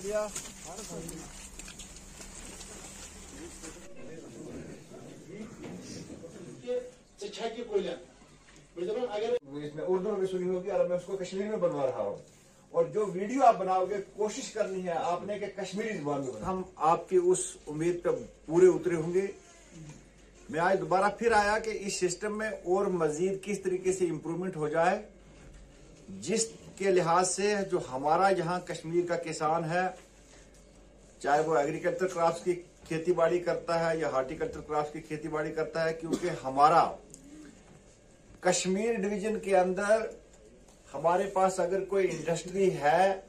इसमें उर्दू में सुनी होगी और मैं उसको कश्मीरी में बनवा रहा हूँ। और जो वीडियो आप बनाओगे कोशिश करनी है आपने कि कश्मीरी जुबान में। हम आपकी उस उम्मीद पे पूरे उतरे होंगे। मैं आज दोबारा फिर आया कि इस सिस्टम में और मजीद किस तरीके से इम्प्रूवमेंट हो जाए, जिसके लिहाज से जो हमारा यहाँ कश्मीर का किसान है, चाहे वो एग्रीकल्चर क्रॉप्स की खेती बाड़ी करता है या हार्टिकल्चर क्रॉप्स की खेती बाड़ी करता है, क्योंकि हमारा कश्मीर डिवीजन के अंदर हमारे पास अगर कोई इंडस्ट्री है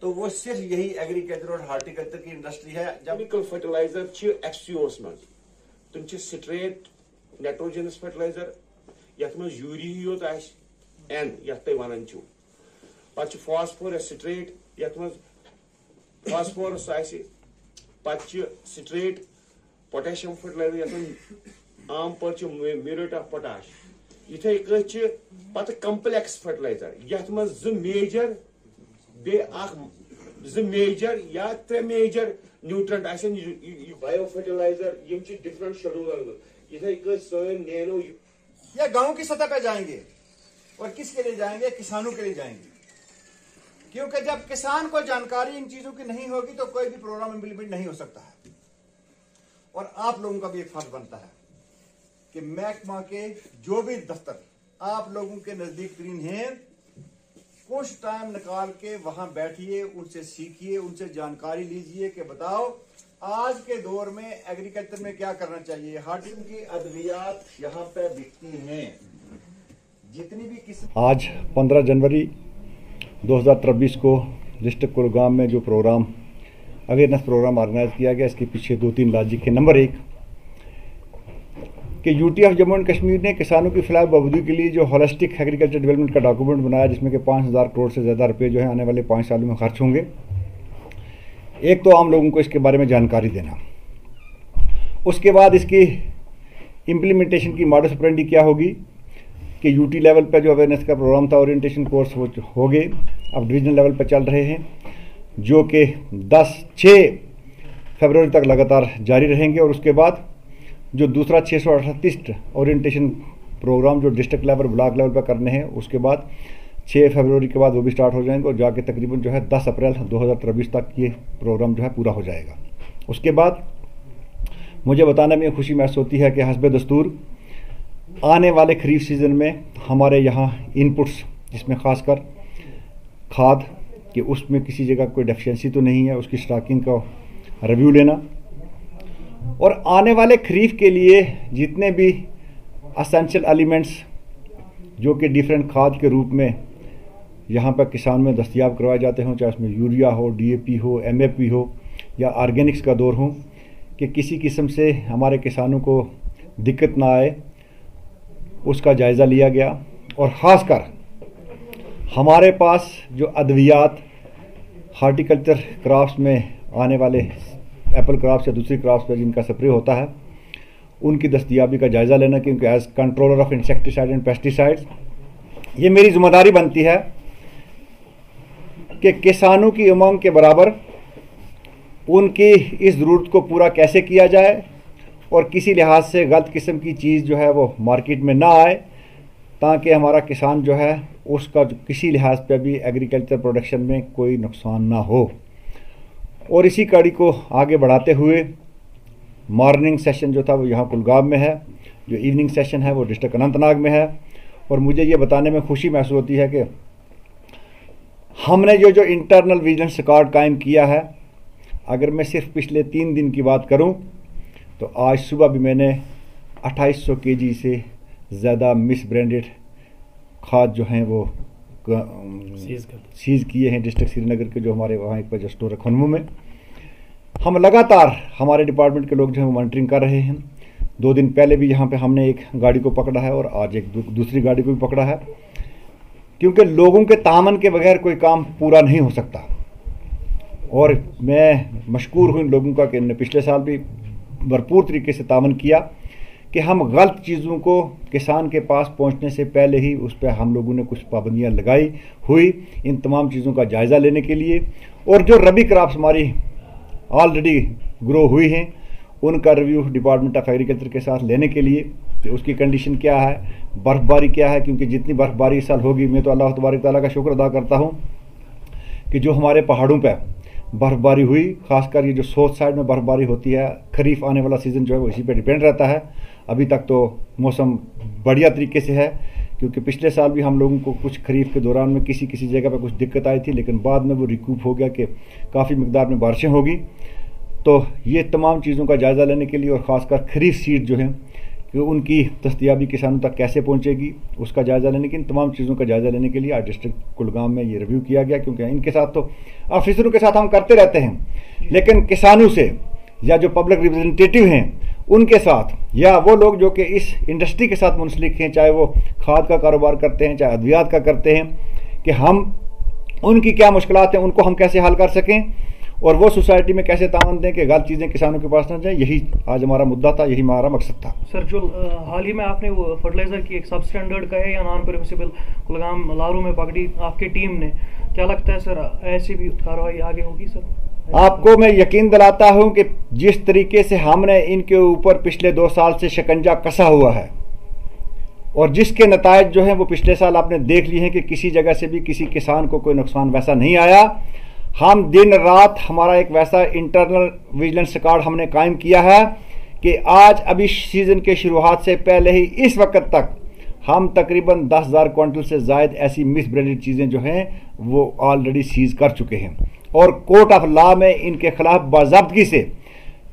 तो वो सिर्फ यही एग्रीकल्चर और हार्टिकल्चर की इंडस्ट्री है। केमिकल फर्टिलाइजर एफसीओस मज तुम स्ट्रेट नाइट्रोजनस फर्टिलाइजर यथ मज यूरिया योत एन यथ तुम वन पे फास्फोरस स्ट्रेट यथ मज फास्फोरस पे स्ट्रेट पोटेशियम फर्टिलाइजर यथ आम पे म्यूरेट ऑफ पोटाश इथे पे कम्प्लेक्स फर्टिलाइजर यथ मज मेजर मेजर या 3 major nutrient bio fertilizer different schedule इथे सन नैनो। या गांव की सतह पे जाएंगे और किसके लिए जाएंगे? किसानों के लिए जाएंगे, क्योंकि जब किसान को जानकारी इन चीजों की नहीं होगी तो कोई भी प्रोग्राम इम्प्लीमेंट नहीं हो सकता है। और आप लोगों का भी एक फर्ज बनता है कि महकमा के जो भी दफ्तर आप लोगों के नजदीक तरीन हैं, कुछ टाइम निकाल के वहां बैठिए, उनसे सीखिए, उनसे जानकारी लीजिए कि बताओ आज के दौर में एग्रीकल्चर में क्या करना चाहिए। हार्टिकल्चर की अद्वियात यहाँ पे बिकती हैं जितनी भी किस्म। आज 15 जनवरी 2023 को डिस्ट्रिक्ट कुलगाम में जो प्रोग्राम अवेयरनेस प्रोग्राम ऑर्गेनाइज किया गया, इसके पीछे 2-3 लॉजिक है। नंबर 1 कि UT of Jammu and Kashmir ने किसानों की फलाह बहबूदी के लिए जो होलिस्टिक एग्रीकल्चर डेवलपमेंट का डॉक्यूमेंट बनाया, जिसमें कि 5000 करोड़ से ज़्यादा रुपए जो है आने वाले 5 सालों में खर्च होंगे। एक तो आम लोगों को इसके बारे में जानकारी देना, उसके बाद इसकी इम्प्लीमेंटेशन की मॉडस ऑपरेंडी क्या होगी कि यूटी लेवल पर जो अवेयरनेस का प्रोग्राम था, ओरिएंटेशन कोर्स वो हो गए, अब डिवीजनल लेवल पर चल रहे हैं, जो कि 6 फरवरी तक लगातार जारी रहेंगे। और उसके बाद जो दूसरा 638 ओरिएंटेशन प्रोग्राम जो डिस्ट्रिक्ट लेवल ब्लॉक लेवल पर करने हैं, उसके बाद 6 फरवरी के बाद वो भी स्टार्ट हो जाएंगे और जाके तकरीबन जो है 10 अप्रैल 2023 तक ये प्रोग्राम जो है पूरा हो जाएगा। उसके बाद मुझे बताने में खुशी महसूस होती है कि हस्ब दस्तूर आने वाले खरीफ सीज़न में हमारे यहाँ इनपुट्स, जिसमें ख़ासकर खाद कि उसमें किसी जगह कोई डेफिशिएंसी तो नहीं है, उसकी स्टॉकिंग का रिव्यू लेना, और आने वाले खरीफ के लिए जितने भी असेंशियल एलिमेंट्स जो कि डिफरेंट खाद के रूप में यहाँ पर किसान में दस्तयाब करवाए जाते हों, चाहे उसमें यूरिया हो, डीएपी हो, एमएपी हो या ऑर्गेनिक्स का दौर हो, कि किसी किस्म से हमारे किसानों को दिक्कत ना आए, उसका जायज़ा लिया गया। और ख़ासकर हमारे पास जो अद्वियात हार्टिकल्चर क्रॉप्स में आने वाले एप्पल क्रॉप्स या दूसरी क्रॉप्स पर जिनका स्प्रे होता है, उनकी दस्तयाबी का जायज़ा लेना, क्योंकि as controller of insecticide and pesticides ये मेरी जिम्मेदारी बनती है कि किसानों की उमंग के बराबर उनकी इस ज़रूरत को पूरा कैसे किया जाए और किसी लिहाज से गलत किस्म की चीज़ जो है वो मार्केट में ना आए, ताकि हमारा किसान जो है उसका किसी लिहाज पर भी एग्रीकल्चर प्रोडक्शन में कोई नुकसान ना हो। और इसी कड़ी को आगे बढ़ाते हुए मॉर्निंग सेशन जो था वो यहाँ कुलगाम में है, जो इवनिंग सेशन है वो डिस्ट्रिक्ट अनंतनाग में है। और मुझे ये बताने में खुशी महसूस होती है कि हमने जो इंटरनल विजिलेंस रिकॉर्ड कायम किया है, अगर मैं सिर्फ पिछले 3 दिन की बात करूं तो आज सुबह भी मैंने 2800 केजी से ज़्यादा मिस ब्रांडेड खाद जो हैं वो सीज़ किए हैं डिस्ट्रिक्ट श्रीनगर के, जो हमारे वहाँ एक वजह स्टोर है खनमू में। हम लगातार हमारे डिपार्टमेंट के लोग जो हैं वो मॉनिटरिंग कर रहे हैं। 2 दिन पहले भी यहाँ पे हमने एक गाड़ी को पकड़ा है और आज एक दूसरी गाड़ी को भी पकड़ा है, क्योंकि लोगों के तामन के बगैर कोई काम पूरा नहीं हो सकता। और मैं मशकूर हूँ इन लोगों का कि इन्होंने पिछले साल भी भरपूर तरीके से तामन किया कि हम गलत चीज़ों को किसान के पास पहुंचने से पहले ही उस पर हम लोगों ने कुछ पाबंदियां लगाई हुई, इन तमाम चीज़ों का जायज़ा लेने के लिए। और जो रबी क्रॉप्स हमारी ऑलरेडी ग्रो हुई हैं उनका रिव्यू डिपार्टमेंट ऑफ एग्रीकल्चर के साथ लेने के लिए, तो उसकी कंडीशन क्या है, बर्फ़बारी क्या है, क्योंकि जितनी बर्फ़बारी इस साल होगी, मैं तो अल्लाह तबारक तआला का शुक्र अदा करता हूँ कि जो हमारे पहाड़ों पर बर्फ़बारी हुई, ख़ासकर ये जो साउथ साइड में बर्फ़बारी होती है, खरीफ आने वाला सीज़न जो है वो इसी पे डिपेंड रहता है। अभी तक तो मौसम बढ़िया तरीके से है, क्योंकि पिछले साल भी हम लोगों को कुछ खरीफ के दौरान में किसी किसी जगह पर कुछ दिक्कत आई थी, लेकिन बाद में वो रिकूप हो गया कि काफ़ी मिकदार में बारिशें होगी। तो ये तमाम चीज़ों का जायज़ा लेने के लिए और ख़ासकर खरीफ सीड जो है कि उनकी दस्तयाबी किसानों तक कैसे पहुंचेगी, उसका जायज़ा लेने के, इन तमाम चीज़ों का जायज़ा लेने के लिए आज डिस्ट्रिक्ट कुलगाम में ये रिव्यू किया गया। क्योंकि इनके साथ तो ऑफिसरों के साथ हम करते रहते हैं, लेकिन किसानों से या जो पब्लिक रिप्रेजेंटेटिव हैं उनके साथ, या वो लोग जो कि इस इंडस्ट्री के साथ मुंसलिक हैं, चाहे वो खाद का कारोबार करते हैं, चाहे अद्वियात का करते हैं, कि हम उनकी क्या मुश्किलात हैं उनको हम कैसे हल कर सकें और वो सोसाइटी में कैसे तावन दें कि गलत चीज़ें किसानों के पास न जाए। यही आज हमारा मुद्दा था, यही हमारा मकसद था। सर, जो हाल ही में आपने वो फर्टिलाइजर की एक सब स्टैंडर्ड का है या नॉन परमिसिबल कुलगाम लारू में पकड़ी आपकी टीम ने, क्या लगता है सर ऐसी भी कार्रवाई आगे होगी? सर, आपको मैं यकीन दिलाता हूं कि जिस तरीके से हमने इनके ऊपर पिछले 2 साल से शिकंजा कसा हुआ है और जिसके नतायज जो हैं वो पिछले साल आपने देख लिए हैं कि किसी जगह से भी किसी किसान को कोई नुकसान वैसा नहीं आया। हम दिन रात हमारा एक वैसा इंटरनल विजिलेंस रिकॉर्ड हमने कायम किया है कि आज अभी सीज़न के शुरुआत से पहले ही इस वक्त तक हम तकरीबन 10,000 क्विंटल से ज़ायद ऐसी मिस ब्रांडेड चीज़ें जो हैं वो ऑलरेडी सीज़ कर चुके हैं और कोर्ट ऑफ लॉ में इनके खिलाफ बाज़ाब्तगी से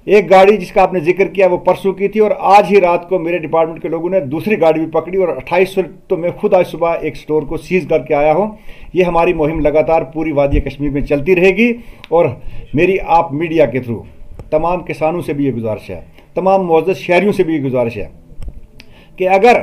एक गाड़ी जिसका आपने जिक्र किया वो परसों की थी और आज ही रात को मेरे डिपार्टमेंट के लोगों ने दूसरी गाड़ी भी पकड़ी और 2800 तो मैं खुद आज सुबह एक स्टोर को सीज करके आया हूं। ये हमारी मुहिम लगातार पूरी वादी कश्मीर में चलती रहेगी और मेरी आप मीडिया के थ्रू तमाम किसानों से भी ये गुजारिश है, तमाम मुअज़्ज़ज़ शहरियों से भी ये गुजारिश है कि अगर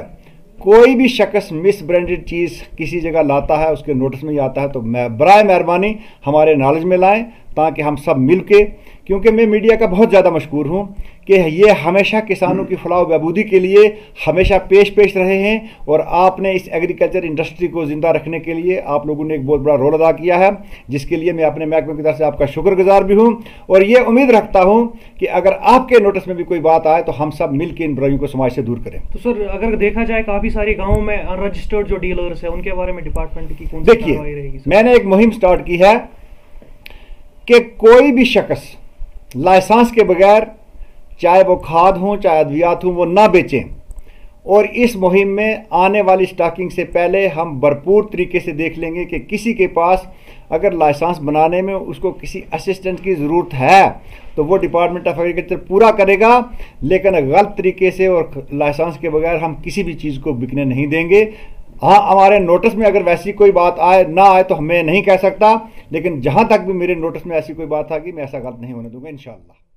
कोई भी शख्स मिस ब्रांडेड चीज़ किसी जगह लाता है, उसके नोटिस में ही आता है, तो मैं बराए मेहरबानी हमारे नॉलेज में लाएं ताकि हम सब मिल के, क्योंकि मैं मीडिया का बहुत ज़्यादा मशकूर हूँ कि ये हमेशा किसानों की फलाह बहबूदी के लिए हमेशा पेश रहे हैं और आपने इस एग्रीकल्चर इंडस्ट्री को ज़िंदा रखने के लिए आप लोगों ने एक बहुत बड़ा रोल अदा किया है, जिसके लिए मैं अपने महकमे की तरफ से आपका शुक्रगुजार भी हूँ और ये उम्मीद रखता हूँ कि अगर आपके नोटिस में भी कोई बात आए तो हम सब मिल के इन बुराइयों को समाज से दूर करें। तो सर, अगर देखा जाए काफ़ी सारे गाँवों में अनरजिस्टर्ड जो डीलर्स हैं उनके बारे में डिपार्टमेंट की कौन सी कार्रवाई रहेगी? मैंने एक मुहिम स्टार्ट की है कि कोई भी शख्स लाइसेंस के बगैर, चाहे वो खाद हों चाहे अद्वियात हों, वो ना बेचें। और इस मुहिम में आने वाली स्टॉकिंग से पहले हम भरपूर तरीके से देख लेंगे कि किसी के पास अगर लाइसेंस बनाने में उसको किसी असिस्टेंट की ज़रूरत है तो वो डिपार्टमेंट ऑफ एग्रीकल्चर पूरा करेगा, लेकिन गलत तरीके से और लाइसेंस के बगैर हम किसी भी चीज़ को बिकने नहीं देंगे। हाँ, हमारे नोटिस में अगर वैसी कोई बात आए ना आए तो मैं नहीं कह सकता, लेकिन जहाँ तक भी मेरे नोटिस में ऐसी कोई बात आएगी मैं ऐसा गलत नहीं होने दूंगा इंशाअल्लाह।